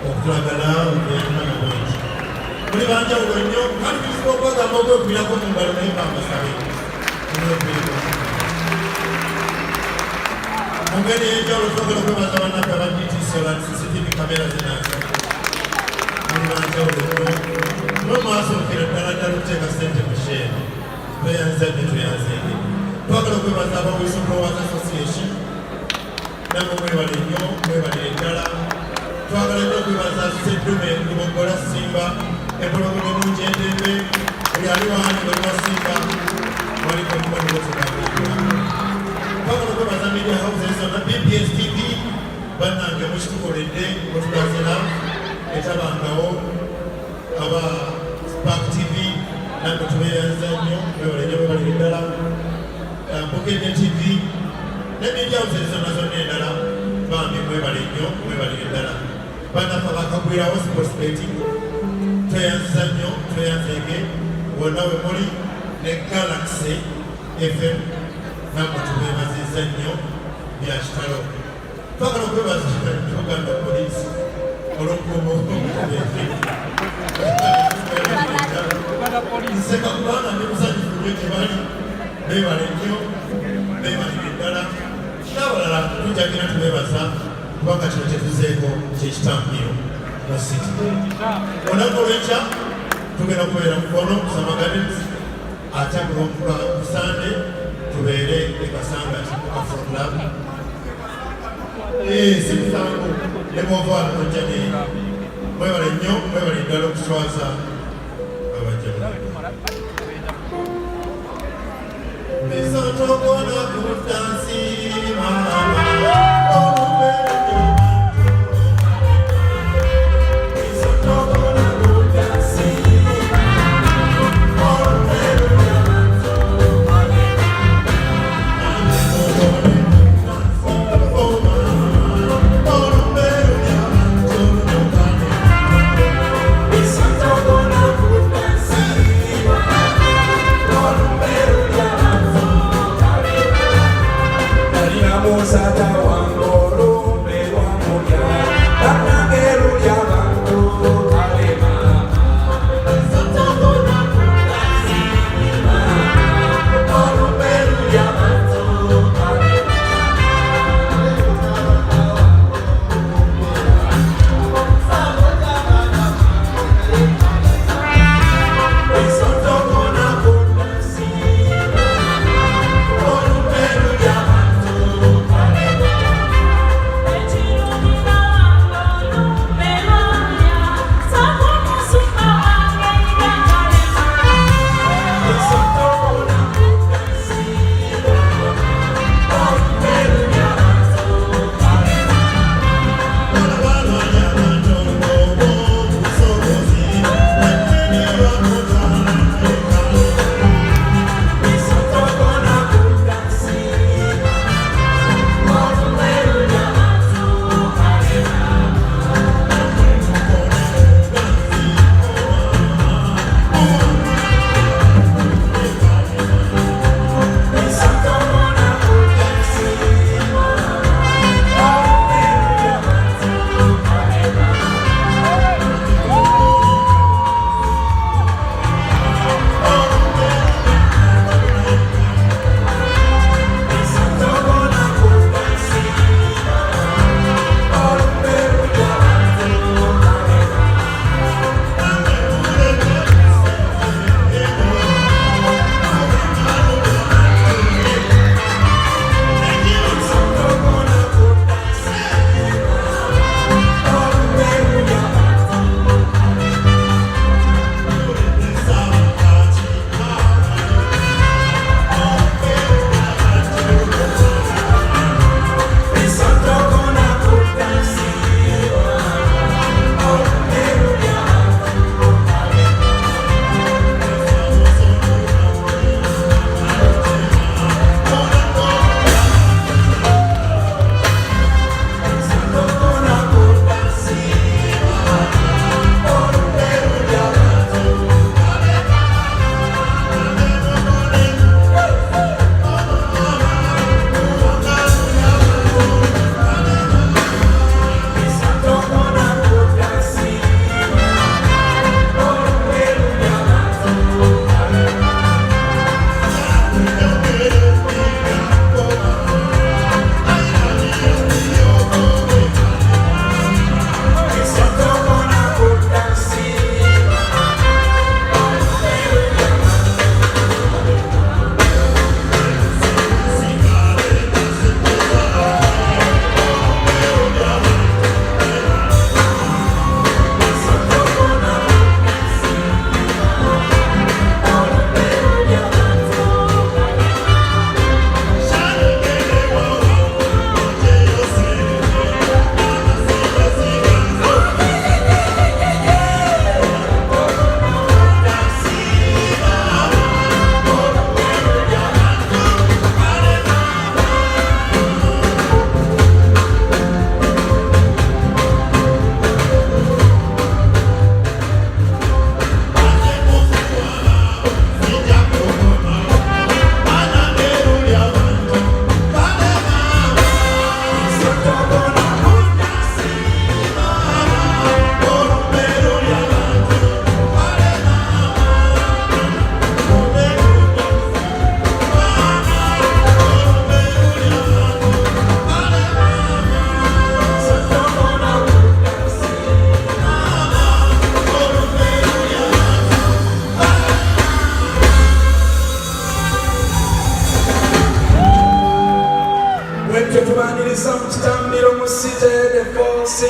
okutwagala okuyambana bweki muli banjawulo nnyo kandi tusobola okwagamba okwekwirako mu ngalo naye bambasabe mu ngeri ey'enjawulo twagala okwebaza bannaffe aba DTC ola CCTV kamera zinaasa muli banjawulo nnyo nomwasookera ddala ddala okuteeka ssente mu sheera tweyanzadde tweyanzenge twagala okwebaza aba Whistleblowers Association namwe mwebale nnyo mwebalire ddala twagala nnyo okwebaza Sseddume Lubogola Simba empologoma obulungi endembe buli ali waani baliwa Simba waliko mubanibotekaagula twagala okwebaza media houses zonna BPS TV bannange mukitukoledde otulazira etabangawo aba Spark TV namwe tubeeyanza nnyo mwebale nnyo mwebalire ddala Bukedde TV ne media houses zonna zonna endala bambi mwebale nnyo mwebalire ddala bannaffe bakagwirawo sports betting tweyanziza nnyo tweyanzenge wonna we muli ne Galaxy FM namwe tubeebazizza nnyo bya kitalo twagala okwebaza Uganda Police olw'okukuuma nseka kubanga ne musanyufu nnyo gye bali beebale nnyo beebalire ddala n'abalala tujagira tubeebaza kubanga kino kyetuzeeko kyekitambiro mu city olunaku olw'enkya tugenda kubeera mukono Kusama Gardens ate ku Sande tubeere e Kasangati Afro Club simusango ne bw'ovaala tojjane mwebale nnyo mwebale ddala okuswaza abajjamu bisotokona kutansi mama Sata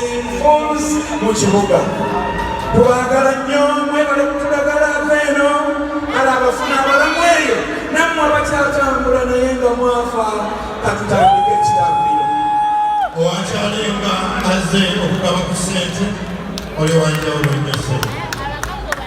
Fools mu kibuga. Tubagala nnyo mwebale kutulagala eno ala abafuna abalamu eyo nammwe abakyatambula naye nga mwafa katutandika ekitambiro. Owakyalenga azze okugaba ku ssente oli wanjawulo nnyo ssente.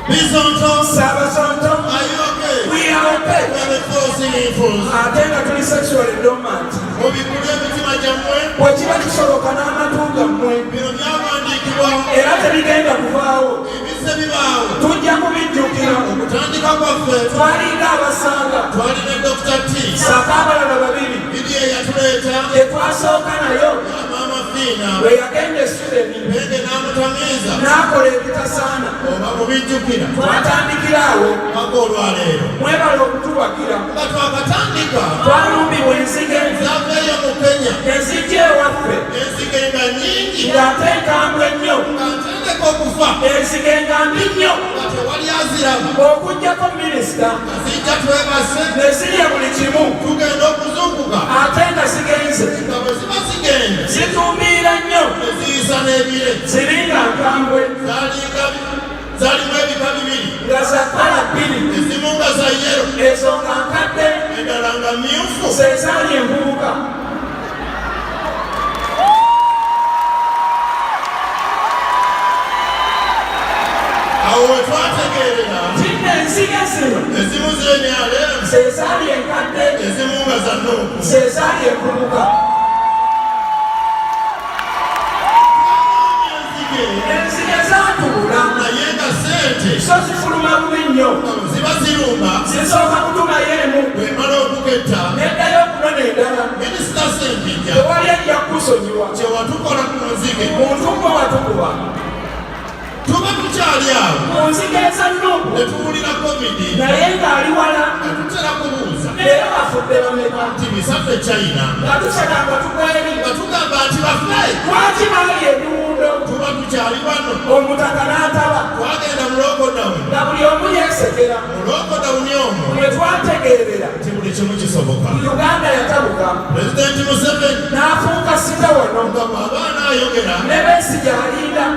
Bisonto, Sabasonto, are you okay? we are okay. We are the four singing fools. Ate nga tuli sexually dormant. Mubikule emitima gyammwe Bwe kiba kisoboka n'amatu gammwe bino byawandiikibwa era tebigenda kuvaawo. ebizze bibaawo. Tujja kubijjukira. Okutandika kwaffe Twalinga abasanga. twali ne Dr. T. Saka abalala babiri. Bidi eyatuleeta Tetwasooka nayo. Maama Fiina bwe yagenda e Sweden Benge n'amutamiiza n'akola ebitasaana. oba mubijjukira Twatandikira awo. paka olwaleero Mwebale okutuwagira. nga twakatandika Twalumbibwa enzige. zaveeyo mu Kenya Enzige ewaffe. enzige nga nnyingi Ng'ate nkambwe nnyo. nga ntendeka okufa Enzige nga mbi nnyo. nga tewali aziraba Okuggyako minisita nga zijja twebase ne zirya buli kimu. tugenda okuzunguka Ate nga zigenze. nga bwe ziba zigenda Zituumbiira nnyo. eziyisa n'ebire Ziringa nkambwe. zalimu ebika bibiri Nga za kkala bbiri. ezimu nga za yero Ezo nga nkadde. endala nga myufu. Ze zaali envubuka. Awo we twategeerera Tinna enzige zino. ezimu z'emyale Ze zaali enkadde. ezimu nga za nuuku. Ze zaali envubuka. Enzige zaatuula. naye nga ssente So zifuluma bubi nnyo. ziba zirumba Zisooka kutumayo emu. bwemala okugetta Neddayo okunona endala. minisita Sempijja Tewali ajja kusonyiwa. kyewatukola ku nzige Muntu gwe watukuba. tuba tukyali awo Mu nzige eza Nuupu. ne tuwulira kovidi Naye ng'ali wala. nga tutera kubuuza Leero bafudde bameka. nti bisaffe China Nga tukyagamba tukweri. nga tugamba nti baffe Lwaki bali ebiwundo? tuba tukyali wano Omutaka n'ataba. twagenda mu lokodawuni Nga buli omu yeesekera. mu lokodawuni omwo Bwe twategeerera. nti buli kimu kisoboka. Uganda yatabuka. Pulezidenti Museveni N'afuuka sita wano. nga bw'aba anaayogera Ne Besigye alinda.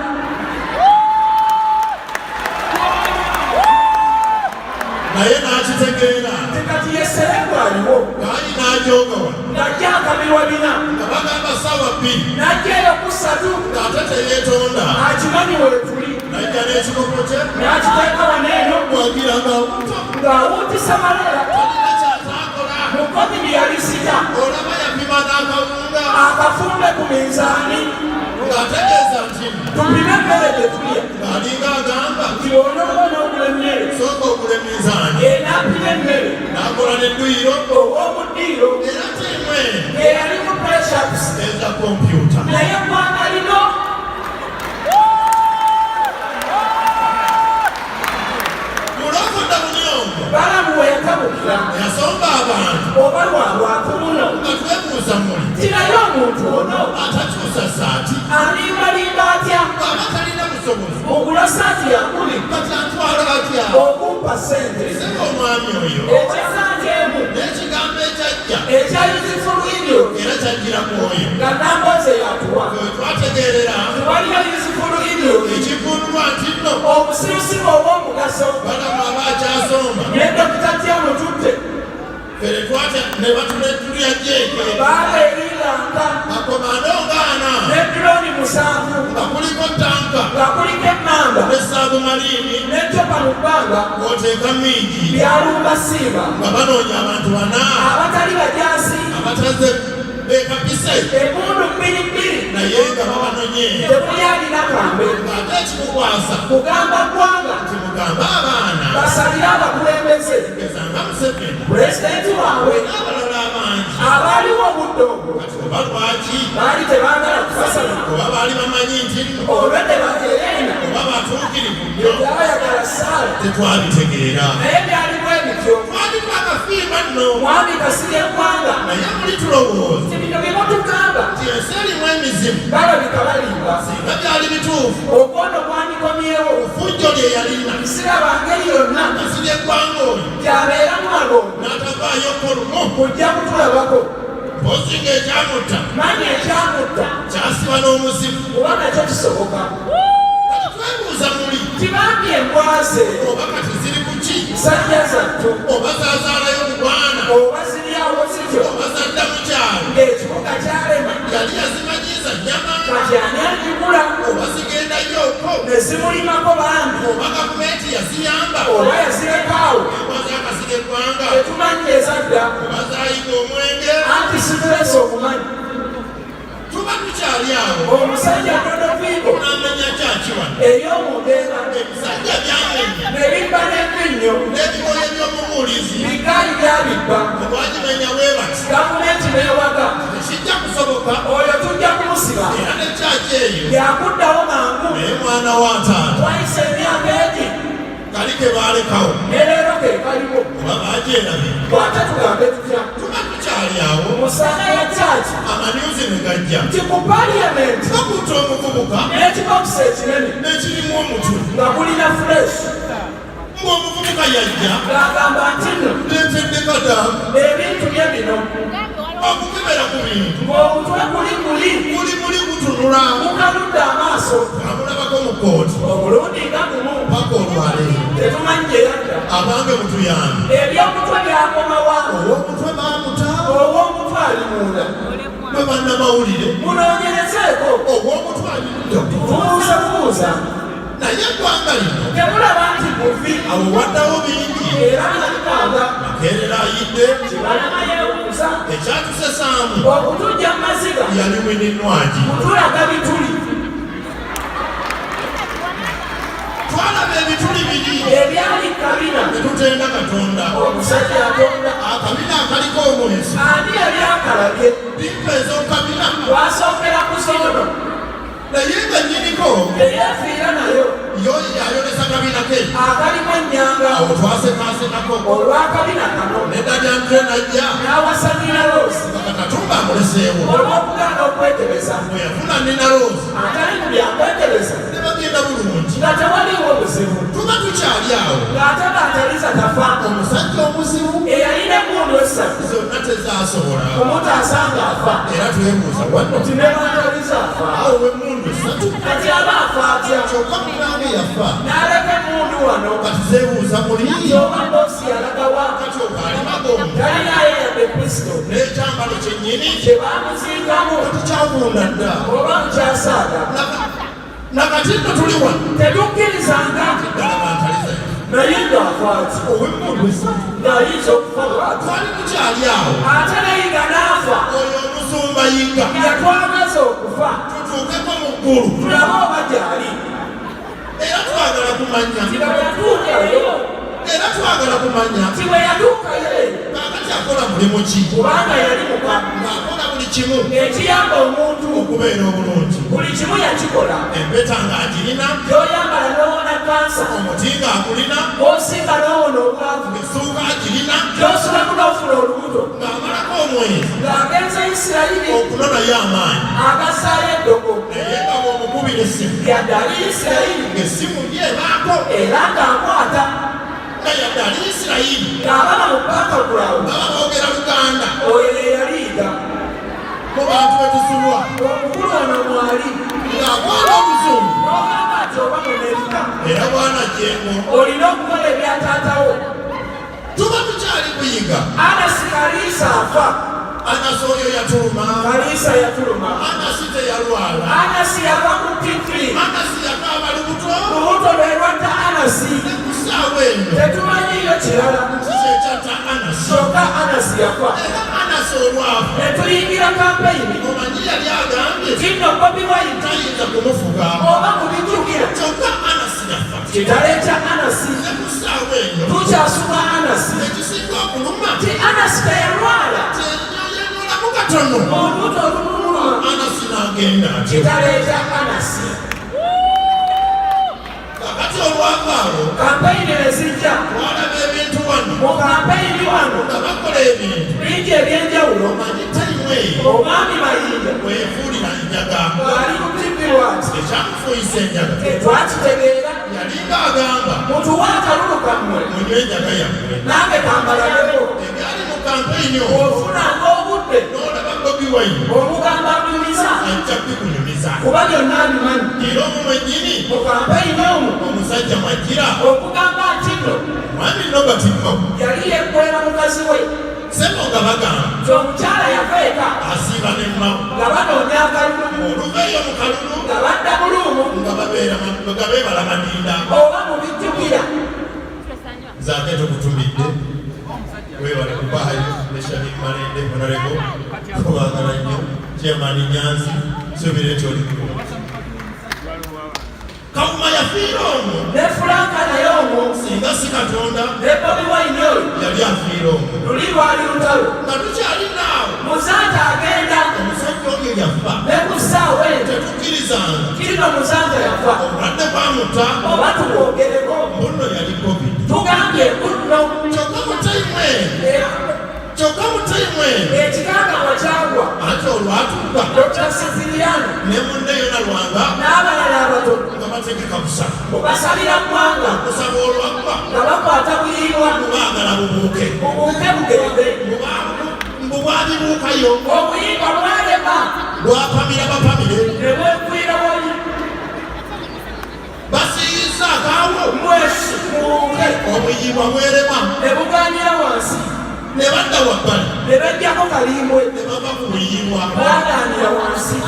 naye n'akitegeera Nti kati ye Sseremu aliwo. ng'ali n'ajooga wano Ng'ajja akabirwa bina. nga bagamba ssaawa bbiri N'ajjayo ku ssatu. ng'ate teyeetonda Akimanyi we tuli. najja n'ekikopo kye N'akiteeka wano eno. bwagira nga buto Ng'awuutisa malala. talina kyataakola Mu kovidi yali sita. olaba yapima n'akawunga Akafumbe ku minzaani. ng'ategeeza nti Tupime emmere gye tulya. ng'alinga agamba Nti onooba n'ogula emmere. sooka ogula emizaani N'apima emmere. n'akola n'edduyiro Ow'omu ddiiro. era timwe Eyali mu pressures. eza kompyuta Naye eggwanga lino. mulokoda bunyongo Balamu we yatabukira. yasomba abantu Oba lwalwako muno. nga twebuuza muli Nti naye omuntu ono. atakyusa saati Alimbalimba atya. aba talina busobozi Ogula saati yakuli. kati atwala atya Okumpa ssente. singa omwami oyo Ekisaati emu. n'ekigambo ekyajja Ekya Useful Idiot. era kyajjira ku oyo Nga Nambooze yatuwa. we twategeerera Tewaliyo Useful Idiot. ekivunulwa nti nno Obusirusiru obw'omugaso. balamu aba akyasomba Ne Dr. Tiamu tutte. fere twatya ne batulya jeeke Baaleeriranga. akomando ngaana Ne droni musanvu. nga kuliko tanka Nga kuliko emmamba. ne saabumalini N'eccupa mu bbanga. ng'oteeka mingi Byalumba siiba. nga banoonya abantu bana Abatali bajaasi. abataze beekapise Emmundu bbiribbiri. naye nga babanonye Tewali alina kambe. ng'ate ekimukwasa Kugamba ggwanga. nti mugambe abaana Basalire abakulembeze. gezanga Museveni Pulezidenti waabwe. n'abalala abangi Abaaliwo obudde obwo. kati oba lwaki Baali tebaagala kufasana. oba baali bamanyi nti nno Olwedde bajereena. oba batuukirivu nnyo Tebayagala ssaala. tetwabitegeera Naye byalimu ebityo. twali twakafiirwa nno Mwami Kasirye Gwanga. naye muli tulowooza Nti bino bye batugamba. nti ensi erimu emizimu Balabika balimba. singa byali bituufu Obwono bwandikomyewo. fujjo lye yalina Siraba ngeri yonna. Kasirye Gwanga oyo Gyabeeramu alongo. n'atavaayoko lumu Kujja kutulabako. mpozi ng'ekyamutta Mani ekyamutta. kyasi basiba n'omuzimu kuba nakyo kisoboka. kati twebuuza muli Tibambye embwaze oba kati ziri ku ki sajja zattu oba zaazaalayo mugwana oba ziryawo zityo oba zadda mu kyalo ng'ekibuga kyalema yali yazimanyiiza nnyama kati ani agigula oba zigendayoko ne zimulimako bantu oba gavumenti yaziyamba oba yazirekaawo embwa zakasiga eggwanga tetumanyi ezadda oba zaayiga omwenge anti situlesa okumanyi. tuba tukyali awo Omusajja Dodoviiko n'amanya kyaki wano ey'omundeeba ebisajja byamenya ne bibba n'envinnyo n'ebikoyo by'omubuulizi bigaali byabibba olwagimenya weebati gavumenti n'ewaga tekijja kusoboka oyo tujja kumusiba era ne kyaki eyo yakuddawo mangu naye mwana wa ntaano twayise emyaka egi kali ke baalekawo ne leero ke kaliwo oba baagyerabye bw'ate tugambe tutya tuba tukyali awo musaana ya kyaki amanyuzi ne gajja nti ku paliyamenti bakutta omuvubuka n'ekibokisi ekinene n'ekirimu omutwe nga gulina fuleshi ng'omuvubuka yajja ng'agamba nti nno neetedde kadaamu ebintu bye bino okukebera ku bintu ng'omutwe guli muli gutunula gukaludde amaaso amulabako mu kooti omulundi nga gumu paka olwaleero tetumanyi gye yadda abange mutuyambe ebyomutwe byakomawa ow'omutwe baamuta ow'omutwe ali munda bwe bannamawulire munoonyerezeeko ow'omutwe alidda buuza naye eggwanga lino temulaba nti muvi awo waddawo bingi era nga likanga makeerera ayidde kibalama yeewuuza ekyatusesaamu okutujja mu maziga yali mwininwagi kutulaga bituli twalaba ebituli biri ebyali kabina ne tutenda katonda omusajja yatonda akabina akaliko omwezi ani yali akalabye limpa ez'okabina twasookera ku zoono naye nga nyiniko eyeefiira nayo yo yayolesa kabina ke akalimu ennyanga awo twasekasenako olw'akabina kano neddajantre najja n'awasa nina loosi nga kakatumba amuleseewo olw'okugaana okwetebeza bwe yafuna nina roosi atali mu byakwetebeza ne bagenda bulungi nga tewaliiwo buzibu tuba tukyali awo ng'ate baataliza tafa omusajja omuzibu eyalina emmundu essatu zonna tezaasobola omutaasa ng'afa era twebuuza wano nti ne baataliza afa awo wemmundu satu kati aba afa atya kyokka mugambe yafa n'aleka emmundu wano kati zeebuuza muli oba boosi yalagawa kati ogaali magongo talinayo yadde kristo n'ekyambalo kyennyini kye baamuziikamu tekyabunda dda oba mukyasaaga nakati nno tuli wano tetukkirizanga ddala bantaliza naye ng'afa ati owemmundu esatu ng'ayinza okufa bw'ati twali tukyali awo ate nayiga n'afa oyo omusumba yiga yatwagaza okufa tutuukeko mu ggulu tulabe oba gy'ali era twagala kumanya ti bwe yatuukayo era twagala kumanya ti bwe yatuukayo kaakati akola mulimu ki kubanga yali muka ng'akola buli kimu ekiyamba omuntu okubeera obulungi buli kimu yakikola empeta ng'agirina gy'oyambala n'owona kansa omuti ng'agulina osinga n'owona obwavu essuuka agirina gy'osulamu n'ofuna olubuto ng'amalako omwezi ng'agenza isirayiri okunonayo amaanyi agasaayo eddogo naye nga bw'omukubira essimu yadde ali isirayiri ng'essimu yeebaako era ng'akwata nga yadde ali isirayiri ng'ababa mu bakagulawo baba boogera luganda oyo ye yaliiga mu bantu betusulwa omukulu ono mwali ng'akwala obuzungu n'ogamba ati oba munerika era bwana jengo olina okukola ebyataatawo tuba tukyali kuyiga anasi kaliisa afa anasi oyo yatuluma kaliisa yatuluma anasi teyalwala anasi yava mu tikiri anasi yakaaba lubuto lubuto lwerwatta anasi ne ku ssaawa eno tetumanyiyo kirala kikekyatta anasi kyokka anasi yafa era anasi olwafa ne tuyingira kampeyini omanyi yali agambye kinno bobi wine tayinza kumufuga oba mubijjukira kyokka anasi yafa kitale kya anasi ne ku ssaawa eno tukyasuma anasi ekisinga okuluma ti anasi teyalwala yenolamu katono olubuto olumuluma anasi n'agenda atyo kitale kya anasi kakati olwavaawo kampeyini ne zijja twalaba ebintu wano mu kampeyini wano nga bakola ebintu bingi ebyenjawulo omanyi tayimu eyo omwami mayinja bwefuulira enjaga ng'ali ku tibbiwati ekyamufuyisa enjaga tetwakitegeera yalinga agamba mutuwa akalulu kammwe munywe enjaga yammwe nange kambalabeko ebyali mu kampeyini okwo ofunanga obudde n'olaba bobi wine omugamba nyumiza ajja bikunyumiza mbikkiriza kuba byonna abimanyi era omwo mwennyini mu kampeyini omwo omusajja Mwagira okugamba nti nno mwami Robert Mo yali yekwera mukazi we sebo nga bagamba nti omukyala yaveeka asiiba ne mmawo nga banoonya akalulu oluveeyo mu kalulu nga badda buluumu nga beebala madinda oba mu bijjukira zaake tukutumidde weewale kubaayo neshani malende honorebo kubagala nnyo chairman Nyanzi subire kyoliku Kawuma yafiira omwo ne Franka naye omwo singa si Katonda ne Bobi Wine oyo yali afiira omwo luli lwali lutalo nga tukyali naawo Muzanta agenda omusajja oyo yafa ne ku ssaawa eyo tetukkirizanga kirino Muzanta yafa obulwadde bwamutta oba tubwogereko mbuno yali covid tugambye nno kyokka mu tayimu eno ekikangabwa kyagwa ate olwatuuka Dr. Siciliano ne munne yona Lwanga n'abalala abatono nga bategeka kusaba mubasalira ggwanga okusaba olwagwa nga bakwata buyirwa mubaagala bubuuke bubuuke bugende mbu bwabibuukayo obuyirwa bwalema bwapamira bapamire ne bwekwira wali basiyiza akaawo mwesi muwuke obuyibwa bwerema ne buganira wansi ne badda wabbali ne bejjako kalimbwe ne bava ku buyibwa bwaganira wansi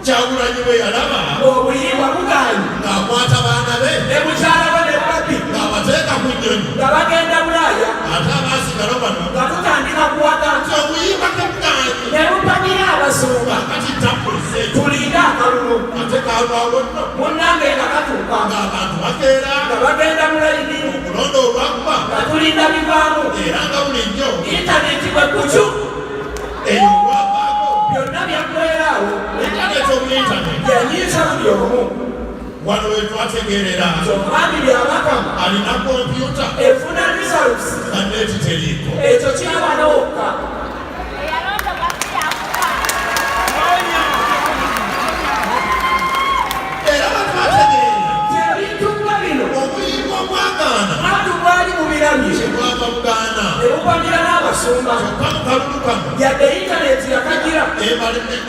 Kyagulanyi bwe yalaba obuyirwa buganyi ng'akwata baana be ne mukyala we ne babbi ng'abateeka ku nnyonyi nga bagenda Bulaaya ate abaasigala bano nga tutandika kuwaga nti obuyibwa tebuganyi ne bupanyira abasumba kati tapulize tulinda akalulu ate kalwawo nno munnange nga katuuka ng'abantu bakeera nga bagenda mulayini okulonda olwakuba nga tulinda bivaamu era nga bulijjo intaneti bwe kucu eyo olwavaako byonna byaggweeraawo intaneti omu intaneti yanyiisa buli omu wano we twategeerera omwami byabakama alina kompyuta efuna results nga neeti teriiko ekyo kyabanooka era batwategeera ebintu nga bino obuyibwa bwagaana mwatu bwali bubiramye kyebwava bugaana ne bupamira n'abasumba kyokka mu kalulu kano yadde intaneti yakagira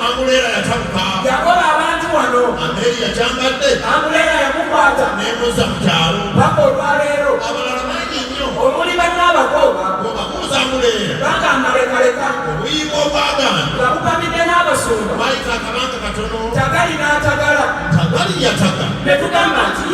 amuleera yatabuka yakola abantu wano ameeri yakyambadde amuleera yamukwata nemuza mu kyalo paka olwaleero abalala mangi nnyo omuli bannaabakooba obabuuza amuleera bagamba lekaleka obuyibwa obwagaana nga bupamidde n'abasumba bayita akabanga katono tagali n'atagala tagali yataga ne tugamba nti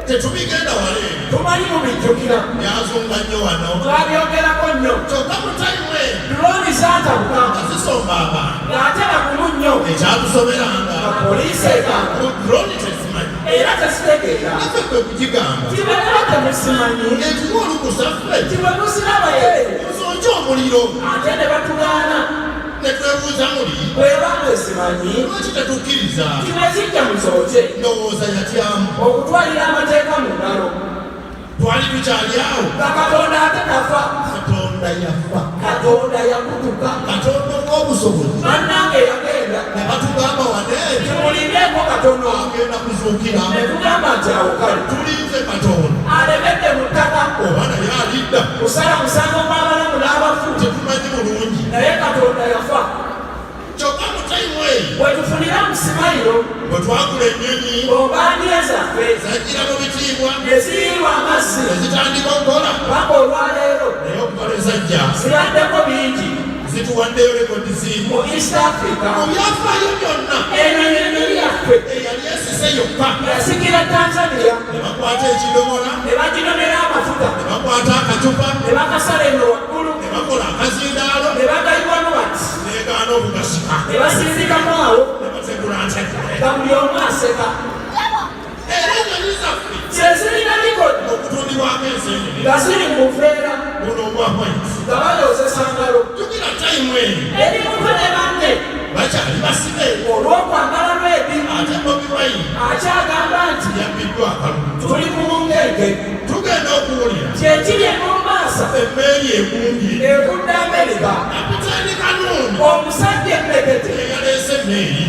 tetubigenda wale tumanyi mubijjukira byazunga nnyo wano twabyogerako nnyo kyokka mu tayimu eno droni zaatabuka nga zisomba abantu ng'ate bakumu nnyo ekyatusoberanga nga poliisi egamba mu droni tezimanyi era tesitegeera naffe kwe kugigamba tibwera temusimanyi etuwa olukusa ffe tibwe musiraba yere nsonki omuliro ate ne batugaana ne twebuuza muli bweba mwesimanyi lwaki tetukkiriza tibwe zijja muzooke ndowooza yatyamu okutwalira amateeka mu ngalo twali tukyali awo nga katonda ate tafa katonda yafa katonda yakutuka katonda ng'obusobozi bannange yagenda ne batugamba wane timulindeeko katono agenda kuzuukira ne tugamba nti awo kale tulinze katonda alemedde mu ttaka oba naye alidda kusala musango gw'abalamu n'abafu tetumanyi bulungi naye katonda yafa kyokka mu tayimu eyo bwe tufunira mu simayiro bwe twagula ennyonyi ombaniye zaffe zajjira mu bitiibwa ne ziyirwa amazzi ne zitandika okukola paka olwaleero naye okukola ezajja zibaddeko bingi zituwaddeyo rekodi ziimu mu east africa mu byafaayo byonna eno enyonyi yaffe eyali esise yokka yasikira tanzania ne bakwata ekidomola ne baginomera amafuta ne bakwata akacupa ne bakasala eno waggulu ne bakola akazindaalo ne bagayiwamu bati negaana okugasika ne basindikamu awo ne bategula ntegule nga buli omu aseka era ennyonyi zaffe kyezirina likodi okutundibwako ensenene nga ziri mu buveera buno obwapwaiti nga bayoozesa ngalo jukira tayimu eno eri mutwe ne banne bakyali basibe olw'okwambala lwebi ate bobi wine akyagamba nti yabbiddwa akalulu tuli ku mungenge tugenda okuwulira kyekiri e Mombasa emmeeri egumbye ekudde Amerika kapitaani kanuuni omusajja emmekete eyaleese emmeeri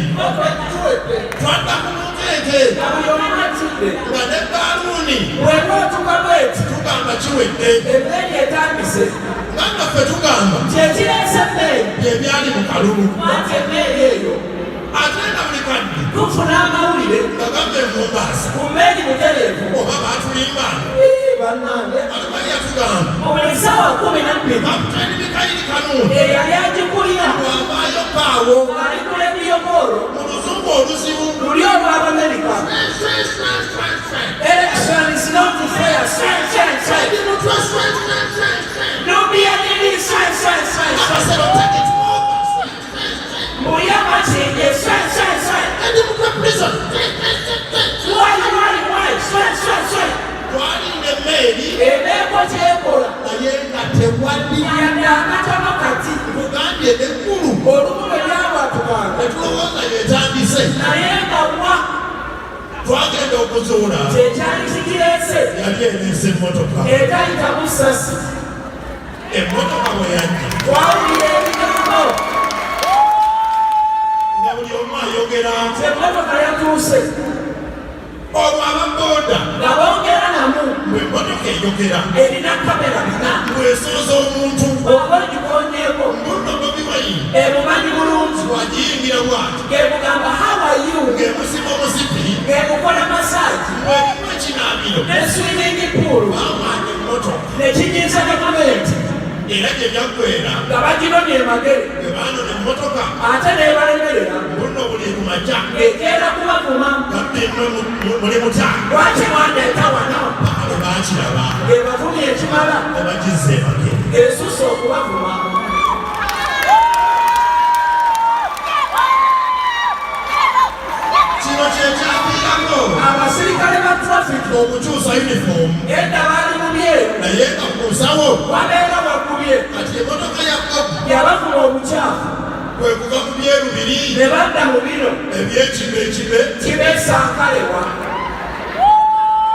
tuwedde twadda ku munkeeke nga buli omu atidde nga ne baaluuni bwetwotuka bweti tugamba kiwedde emmeeri etandise nga naffe tugamba kyekireese emmeeri byebyali mu kalulu anti emmeeri eyo atenda buli kadde tufuna amawulire gagamba Mombasa ku mmeeri mutereevu oba baatulimba bannange atubali yatugamba mu buli ssaawa 12 Kapitaani Mikayiri Kanuuni eyali agikulira bw'avaayo kaawo ali ku lediyo Polo mu luzungu oluzibu luli olw'Abamerika. Election is not fair. No be any akasero take it over Muyama change. Why? twalinda emmeeri Ebeeko kyekola naye nga tewali yanda akatono kati tugambye eggulu olumu bwe lyabwatukanga netulowooza yetandise naye nga wa twagenda okuzuula kyekyali kikireese yali ereese emmotoka etayita busasi emmotoka bwe yajja twawulira ebigambo nga buli omu ayogera emmotoka yatuuse olwo ababooda nga bongera namu bwe emmotoka eyogera erina kamera bina bw'esooza omuntu oba ogikonyeeko mbuno Bobi Wine emumanyi bulungi bw'agiyingira bw'ati ng'emugamba how are you ng'emusiba omusipi ng'emukola masaagi bw'erimu ekinaabiro ne swimming pool baamaanya emmotoka ne kinyiza ne gavumenti era gye byaggwera nga baginomye emagere bwe baanona emmotoka ate n'ebalemerera mbuno buli kumakya ng'ekeera kubavuma gabbe muli mutya lwaki mwandeeta wano abo baakiraba ng'ebavumye ekimala ne bagizza emagere ng'esusse okubavuma kino kyekyaviirako abasirikale ba traffic okukyusa yunifoomu edda baali mu byeru naye nga ku nsawo wabeera wakubye kati emmotoka ya Bob yabavuma obukyafu kwe kuva ku byeru biri ne badda mu bino ebyekibe ekibe kibeesankalewa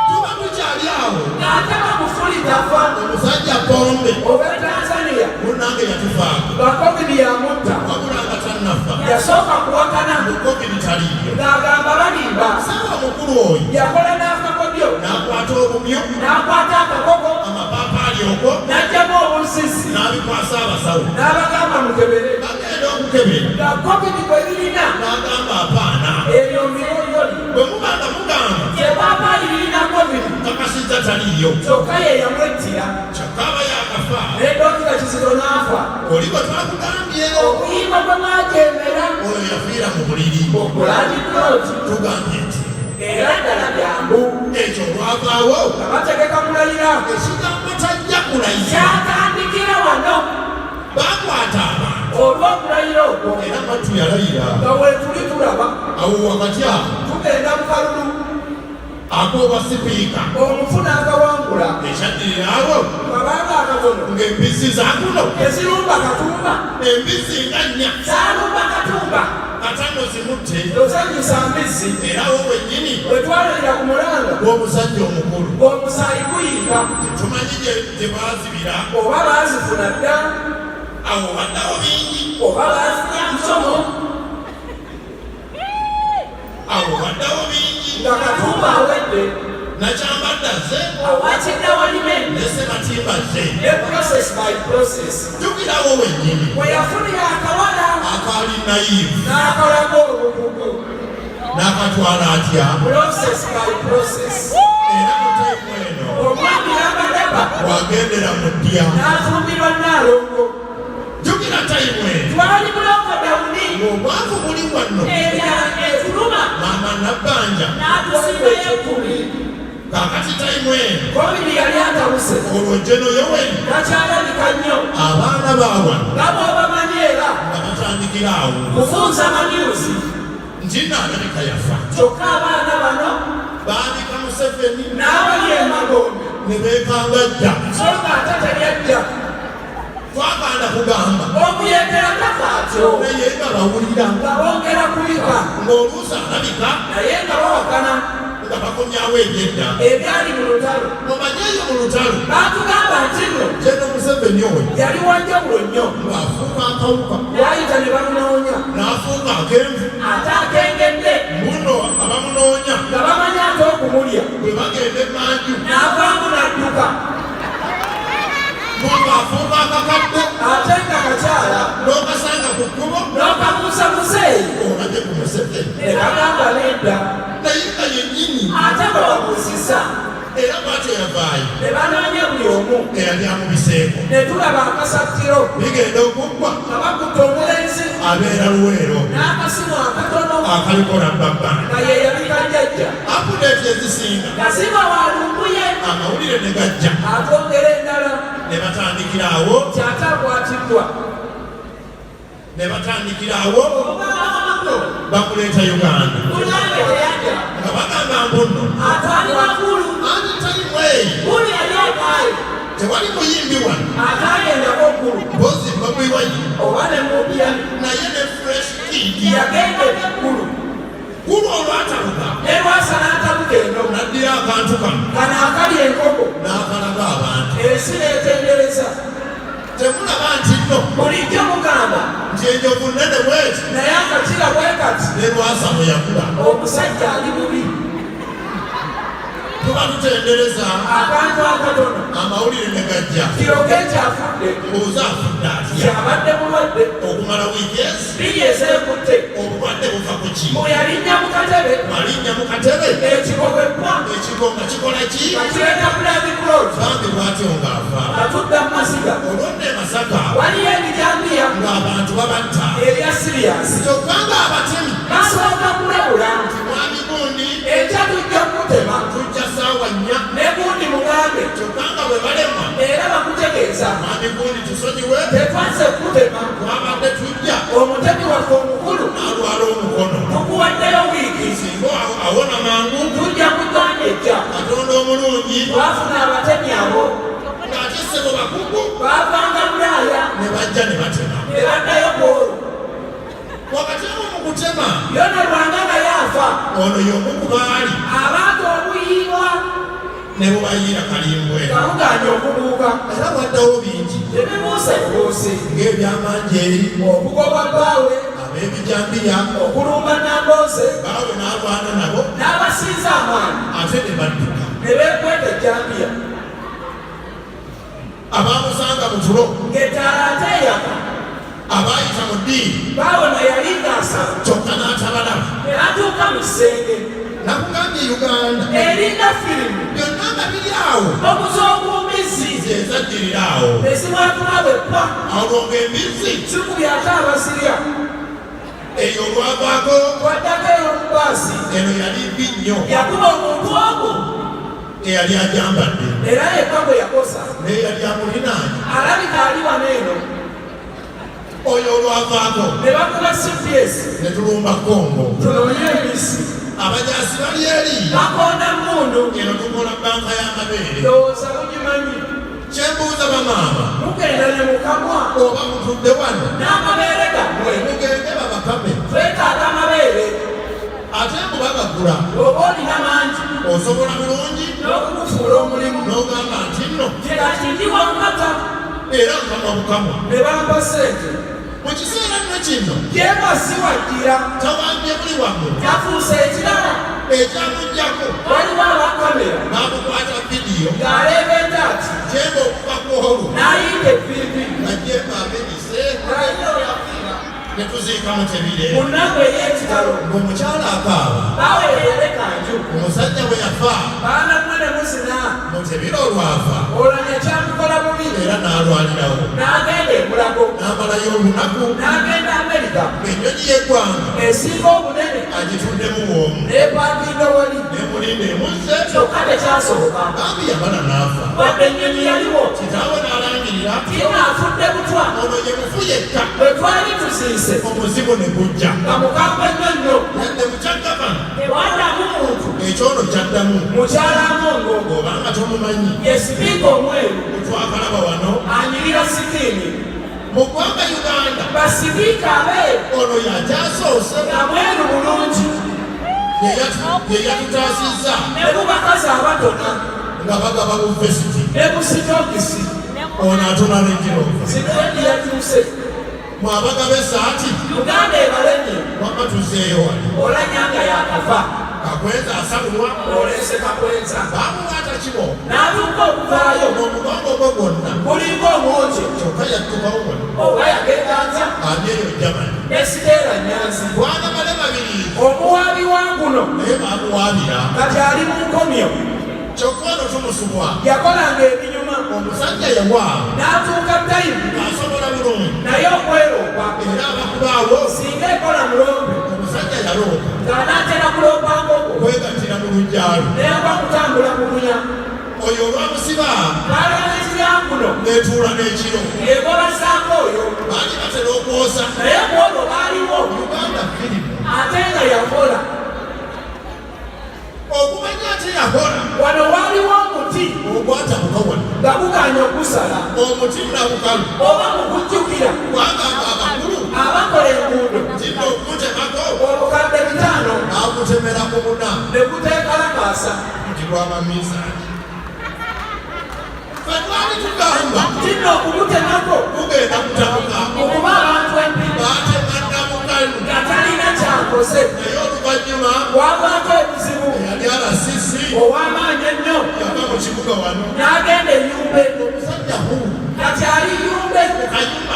tuba tukyali awo ng'ate bamufulitafa omusajja pombe ow'e Tanzania munnange yatufaako nga covid yamutta wabula nga tannafa yasooka kuwakana mu covid taliiyo ng'agamba balimba saawa mukulu oyo yakola n'akakodyo n'akwata obumyu n'akwata akakogo amapaapaali okwo n'aggyamu obusisi n'abikwasa abasawo n'abagamba mukebere bagenda okukebera nga covid bwe birina n'agamba apaana ebyo miroyoli bwe mubanga mugamba kyepaapaali birina covid kakasizza taliiyo kyokka ye yamwettira kyokka aba yakafa ne dokita Kizito n'afa oli bwe twakugambye okuyimba gwe mwajembera oyo yafiira mu buliri okulandikuloti tugambye nti era ddala byangu ekyo olwavaawo nga bategeka kulayira ekigambo tajja kulayira kyatandikira wano bakwata abantu olw'okulayira okwo era mattu yalayira nga weetuli tulaba awo wakati awo tugenda mu kalulu akooba sipiika omufuna agawangula ekyaddirira abo kabanga akatono ng'embizzi zakuno ezirumba katumba embizzi nga nnya zaalumba katumba katano zimutte ozanyisa mbizzi era wo wennyini bwe twalayira ku mulanga gw'omusajja omukulu omusaayi guyinga tumanyi gye baazibira oba baazifuna dda awo baddawo bingi oba baazifuna musomo awo baddawo bingi nga katumba awedde nakyambadda ze awakidde walime ne sematimba ze ne process by process jjukirawo wennyini bwe yafunira akawala akaali nayivu n'akolako obukugu n'akatwala atya process by process era mu tayimu eno omwami n'amadaba bwagendera mu ddya n'afumbirwa naalongo jjukira tayimu eno twali mulongo dawuni ng'obwavu buli wano enjala etuluma maama nabbanja n'atusingayo 10 kaakati tayimu eno covid yali atabuse olwo jeno yoweri takyalabika nnyo abaana baawano nga bw'obamanyi era nga batandikira awo kufunza amanyuzi nti naalabika yafa kyokka abaana bano baanika Museveni n'abali emagombe ne beekangajja so nga ate teryajja twaganda kugamba okuyegera tafa atyo naye nga bawulira nga bongera kuyika ng'oluusi alabika naye nga bawakana nga bakomyawo ebyedda ebyali mu lutalo omanyeeyo mu lutalo baatugamba nti nno jeno Museveni oyo yali wanjawulo nnyo ng'afuuka akawuka bwayita ne bamunoonya n'afuuka akenvu ate akengedde muno abamunoonya nga bamanyi ate okumulya bwe bagenda emanju n'avaamu n'adduka ng'afuuka akakadde ate nga kakyala n'okasanga ku kkubo n'okabuusa muzeeyi olabye ku Museveni ne bagamba nedda naye nga yennyini ate bwe babuuzisa era bw'atyo yavaayo ne banoonya buli omu eyali amubiseeko ne tulaba akasattiro bigenda okuggwa nga bakutte omulenzi abeera luweero n'akasimu akatono akalikola babbana nga ye yabika jjajja apudeeti ezisinga yaziba walumbuye amawulire ne gajja atwongera endala ne batandikira awo kyate akwatiddwa ne batandikira awo obubaamamakulu bamuleeta Uganda mulange teyajja nga bagamba mbuno atwalibwa kulu anti tali mweyi kulu yali akaayo tewali muyimbi wano ataagendako kulu mpozi bamuyiwayi oba ne mubya naye ne fresh kid yagendeko kulu kulu olwataluka ne lwasa n'atabuka eno naddira akantu kano kano akali enkoko n'akalaga abantu ensi n'etendereza temulaba nti nno bulijjo mugamba nti enjovu nnene bweti naye akakira bwe kati ne lwasa mwe yakula omusajja ali bubi tuba tutendereza akantu akatono amawulire ne gajja kiro kekyafudde mbuuza afudde atya kyabadde mulwadde okumala wiiki ezi biri ezeekutte obulwadde buva ku ki bwe yalinnya mu katebe alinnya mu katebe ekigobebwa ekigo nga kikola ki nga kireeta bulavi kuloti bambi bwatyo ng'ava nga tudda mu masiga olwonna e Masaka waliyo ebijambiya ng'abantu babatta ebya siriyasi kyokka ng'abatemi basooka kulabula mwami gundi ekya tujja kukutema tujja saawa nnya ne gundi mugambe kyokka nga bwe balemwa era bakutegeeza mwami gundi tusonyiwe tetwanze kukutema twabadde tujja omutemi waffe omukulu n'alwala omukono tukuwaddeyo wiiki singa awona mangu tujja kuganya ejja katonda omulungi twafuna abatemi abo ng'ate ssebo bakugu baavanga bulaaya ne bajja ne batema ne baddayo kwolwo wakati abo mu kutema yona lwanga nga yaafa ono y'omu ku baali abantu obuyiibwa ne bubayiira kalimbwe nga muganya okubuuka era bwaddawo bingi tebibuuse bubuusi ng'ebyamanjeeri okugoba bbaawe ab'ebijambiya okulumba nambooze baawe n'alwana nabo n'abasinza amaanyi ate ne badduka ne beekweta ejjambiya abaamusanga mu tulo ng'ettaala ate eyaka abaayita mu ddiini bbaawe na yali ng'asaba kyokka n'atabalaba ne batuuka mu kisenge nakugambye Uganda eringa firimu byonna nga biri awo omuzoogumbizzi zezaddirira awo ezimwatulaba eppa olwo ng'embizzi sikubya ate abasirya eyo olwavaako twaddako eyo mu baasi eno yali mbi nnyo yakuba omuntu ogwo eyali ajambadde era yekka bwe yakosa n'eyali amulinaanye alabika ali wano eno oyo olwavaako ne bakuba cps ne tulumba Kongo tunoonye ebisi abajaasi bali eri bakonda mmundu eno tukola banka y'amabeere ndowooza mugimanyi kyembuuza bamaama mugenda ne mukamwa oba mutudde wano n'amabeere gammwe mugende babakame twetaaga amabeere ate mbubagagula oba olina mangi osobola bulungi n'okugufuula omulimu n'ogamba nti nno kati ndi wammata era nkamwa bukamwa ne bampa ssente mu kiseera nno kino kyebasiwadira tawambye buli wamu yafuuse ekirala ekyamugjako waliwo abakamera n'amukwata vidiyo ng'aleebedde ati jemba okuva kwolu n'ayinga eviivi nga jemba amenyise ne tuziika mu tebire munnango ey'ekitalo ng'omukyala akaaba baawe yeyaleka nju omusajja bwe yafa baana mmwe ne musina mu tebire olwafa olanya kyamukola bubi era n'alwalirawo n'agenda emulago n'amalayo olunaku n'agenda Amerika ng'ennyonyi y'eggwanga esinga obunene agituddemu w'omu n'epakinga wali nemulinda emuzze kyokka tekyasoboka bambi yamala n'afa wadde ennyonyi yaliwo kitaawe n'alangirira tinaafudde butwa ono ye mufu yekka bwe twali tusiise omuzigo ne gujja nga mukambwe nnyo nnyo yadde mukyagavana tewadamu muntu ekyono kyaddamu mukyala Amongo obanga tomumanyi ye sipiika omweru twakalaba wano anyirira sikiini mu ggwanga Uganda basipiika abeeru ono yakyasoose nga mweru bulungi ye yatutaasizza ne mu bakazi abatona nga bagaba buvesiti ne mu sitokisi ono atona renjirova sitwendi yatuuse mwabagaba esaati Uganda ebalenye wama tuzzeeyo wali olanya nga yakafa Kakweza asabulwa olese Kakwenza bamukwata kibo n'atuuka okuvaayo omugongo gwe gwonna gulinga omwoki kyokka yatukawo wonna oba yagenda atya amyeyo Germany Esiteera Nyanzi bwana bale babiri omuwaabi wa guno naye bamuwaabira kati ali mu nkomyo kyokka ono tumusubwa yakolanga ebinyuma omusajja yawa n'atuuka tayimu asobola bulungi naye okweroopa era abakubaawo singa ekola mulombe omusajja yaloopa ng'anaatera kuloopa ngoko kwegattira mu lujjalo neeva kutambula mugunya oyo olwamusiba paalamenti ya guno netuula n'ekiro egoba zaako oyo baali batera okwosa naye bwolwo baaliwo uganda firimu ate nga yakola okumanya ate yakola wano waaliwo omuti ogwatabuka wano nga guganya okusala omuti nabukalu oba mu kujjukira wagamba abakulu abakola enguudo tinna okutemako obukadde 5 akutemera ku buna ne guteekalakaasa nti lwabamisaani fe twali tugamba tinna okumutemako kugenda kutabuka okuba abantu empi batema nabukalu nga talina kyakoze naye oluvannyuma wavaako ebizibu eyali alasisi ow'amaanyi ennyo yava mu kibuga wano n'agenda enyumba omusajja huu kati ali yumbe kayumba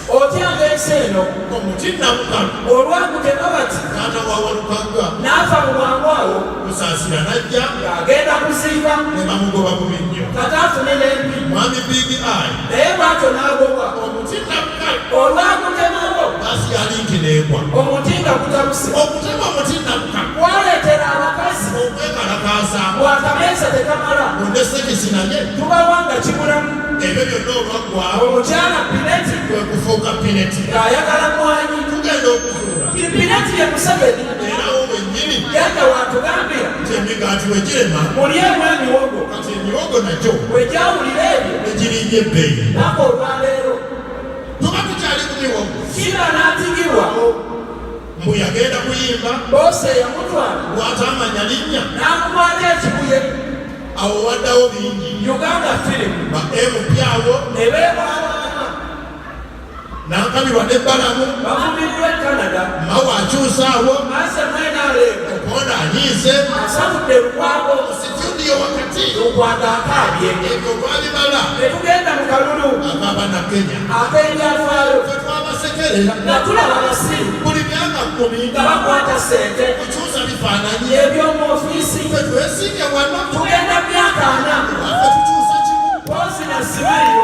otyanga ensi eno omuti nabukalu olwagutema bati n'atawawalukaga n'afa mu bwangu awo kusaasira najja ng'agenda kuziika ne bamugoba bubi nnyo kati afune n'empi mwami big eye naye bwatyo n'agobwa omuti nabukalu olwagutemako basi yalingi neegwa omuti nga gutabuse okutema omuti nabukalu kwaleetera abakazi okwekalakaasa bwakameesa tekamala ondesekisi naye tubawanga kibulamu ebyo byonna olwaggwa omukyala pineti kwe kufuuka pineti ng'ayagala mwanyi tugenda okuzuula pineti ye Museveni era wo wennyini yajja watugambira nti emigaati wegirema mulyemu emiwogo kati emiwogo nagyo wejawulira ebyo egirinnya ebbeeyi nako olwaleero tuba tukyali ku miwogo kiba n'atigirwawo mbu yagenda kuyimba boose yamutwala bw'atamanya linnya n'amukwata ekibuye awo waddawo bingi Uganda film ba empyawo ne beebaalaama n'ankabirwa n'ebbalamu bavumirirwa e Canada mawe akyusaawo ase mwenaleego okonda anyiise asabudde lukwago situdiyo wakati lukwata akaabye ebyo gwabimala ne tugenda mu kalulu agamba na kenya ak'ebyafaayo fe twabasekere nga tulaba abasiru buli myaka 10 nga bakwata ssente kukyusa bifaananyi eby'omu ofiisi fe twesinge wano tugenda myaka 4 waffe tukyusa kimu pozi na simayo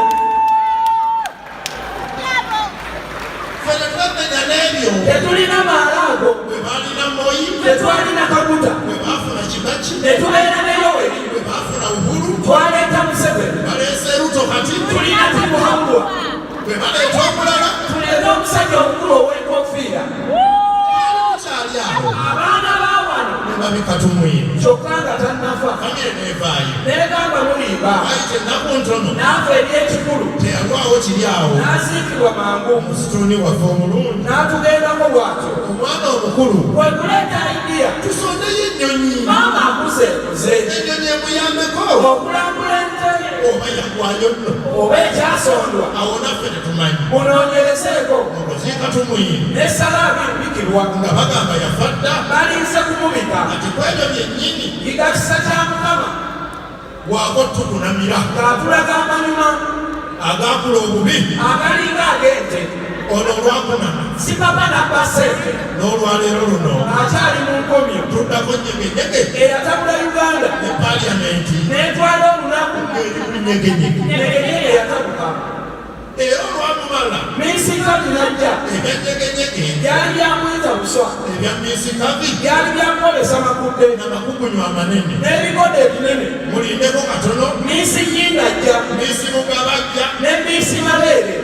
fe ne twemenya n'ebyo tetulina maalaago bwe baalina moyi tetwalina kaguta bwe baafuna kibaki ne tubeera ne yoweri bwe baafuna uhuru twaleeta Museveni baleese ruto kati tulina timuhambwa bwe baleeta omulala tuleeta omusajja omukulu ow'enkofiira mukyali awo abaana ba wano ne babika tumuyini kyokka nga tannafa famire neevaayo neegamba mulimba ayite ennaku ntono n'afa eri ekikulu teyalwawo kiri awo n'aziikibwa mangu omusituni waffe omulungi n'atugendako bw'atyo omwana omukulu bwe kuleeta idiya tusondeyo ennyonyi maama akuzeekuze ennyonyi emuyambeko okulambula ente oba yagwayo nno oba ekyasondwa awo naffe tetumanyi munoonyerezeeko okuziika tumuyini n'essalaabi mbikirwa nga bagamba yafa dda balinze kumubika kati kwebyo byennyini yiga kisa kya Mukama bwako tukunamira ng'atulaga amanyuma agaakula obubi agalinga ag'ente ono olwakunama si papa nabba ssente n'olwaleero luno akyali mu nkomyo tuddako nyegenyege eyatabula Uganda ne paliyamenti n'etwala olunaku ng'eri nyegenyege nyegenyege yatabuka era olwamumala minsikabi najja ebyanyegenyege byali byamuyita buswa ebya misikabi byali byamukolesa makudde n'amakugunyu amanene n'ebigode ebinene mulindeko katono minsi nyinga ajja misi mugabajja ne minsi mabeere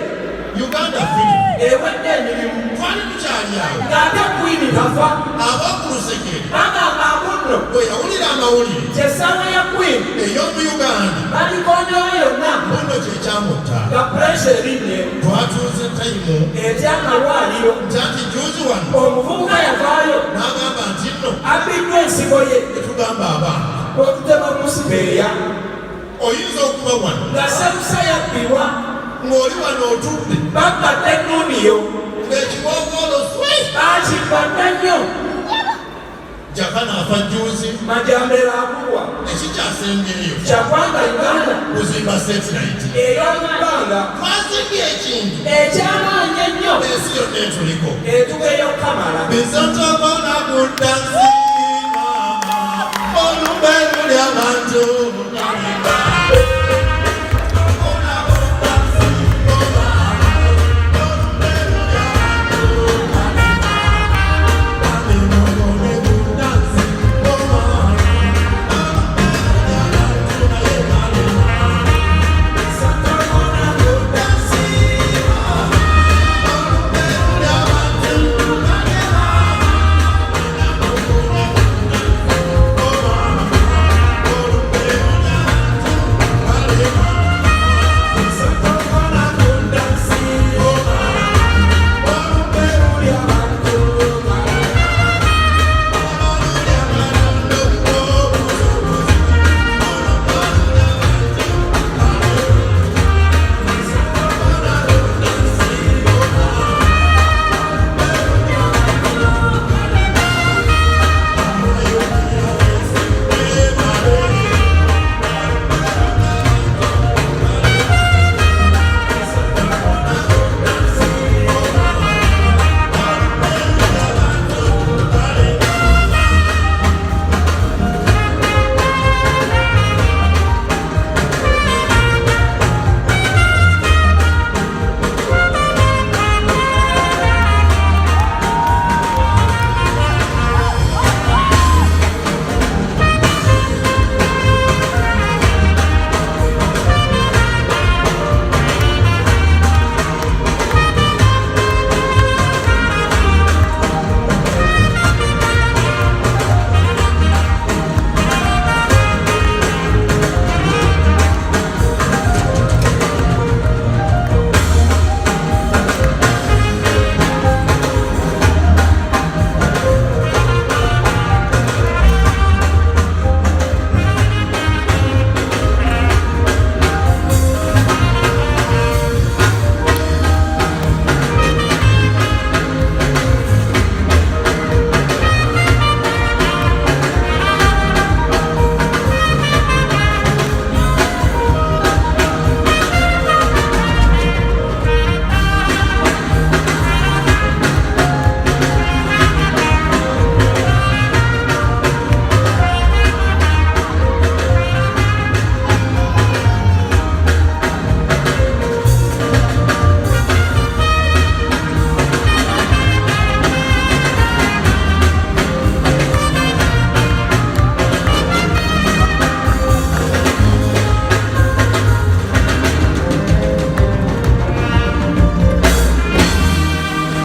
uganda filimu ewedde emirimu twali tukyali awo ng'ate kwini tafa ab'okulusegere bagamba amunno bwe yawulira amawulire kyessawa ya kwini ey'omu uganda balikondewo yonna muno kyekyamutta nga puresha erinye twatuuze tayimu etyamalwaliro nti juzi wano omuvubuka yavaayo n'agamba nti nno abiddwa ensigo ye tetugamba abaana okutema musibeeya oyinza okuba wano nga sebusa yabbibwa ng'oli wano otudde babbadde ennuuniyo ng'ekiwoowoolo swe bakibbadde nnyo Jakana afa juzi. Majambera akubwa. Ekikyasembeyo. Kyakwanga Uganda. Kuzimba satellite. Ey'omubbanga. Twazimbye ekindi. Ekyamaanyi ennyo. Ensi yonna etuliko. Etugeyo Kamala. Bizotobona ku dansi. Olumbe luli abantu.